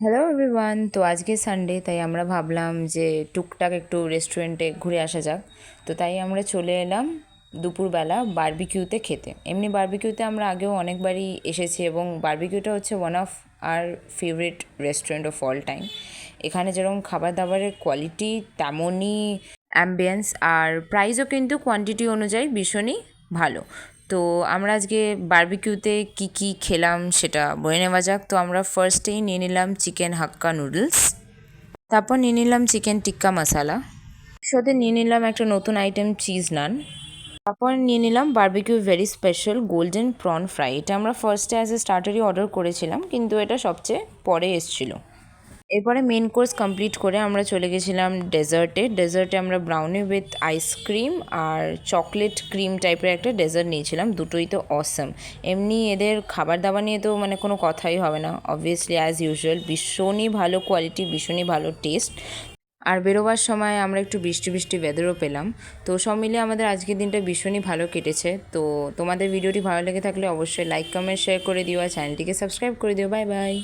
Hello everyone, তো আজকে Sunday, তাই আমরা ভাবলাম যে টুকটাক একটু রেস্টুরেন্টে ঘুরে আসা যাক। তো তাই আমরা চলে এলাম দুপুরবেলা বারবিকিউতে খেতে। এমনি বারবিকিউতে আমরা আগেও অনেকবারই এসেছি এবং বারবিকিউটা হচ্ছে one of our favourite restaurant of all time. এখানে যেরকম খাবার দাবারের কোয়ালিটি, তেমনই অ্যাম্বিয়েন্স, আর প্রাইসও কিন্তু কোয়ান্টিটি অনুযায়ী ভীষণই ভালো। তো আমরা আজকে বারবিকিউতে কি কি খেলাম সেটা বলে নেওয়া যাক। তো আমরা ফার্স্টেই নিয়ে নিলাম চিকেন হাক্কা নুডলস, তারপর নিয়ে নিলাম চিকেন টিক্কা মশালা, সাথে নিয়ে নিলাম একটা নতুন আইটেম চিজ নান, তারপর নিয়ে নিলাম barbecue very special golden prawn fry. এটা আমরা ফার্স্টে অ্যাজ এ স্টার্টারই অর্ডার করেছিলাম, কিন্তু এটা সবচেয়ে পরে এসেছিলো। এরপরে মেন কোর্স কমপ্লিট করে আমরা চলে গেছিলাম ডেজার্টে আমরা ব্রাউনি উইথ আইসক্রিম আর চকলেট ক্রিম টাইপের একটা ডেজার্ট নিয়েছিলাম। দুটোই তো অসম। এমনি এদের খাবার দাবার নিয়ে তো কোনো কথাই হবে না, অবভিয়াসলি অ্যাজ ইউজুয়াল ভীষণই ভালো কোয়ালিটি, ভীষণই ভালো টেস্ট। আর বেরোবার সময় আমরা একটু বৃষ্টি বৃষ্টি ওয়েদারও পেলাম। তো সব মিলিয়ে আমাদের আজকের দিনটা ভীষণই ভালো কেটেছে। তো তোমাদের ভিডিওটি ভালো লেগে থাকলে অবশ্যই লাইক কমেন্ট শেয়ার করে দিও, আর চ্যানেলটিকে সাবস্ক্রাইব করে দিও। Bye bye.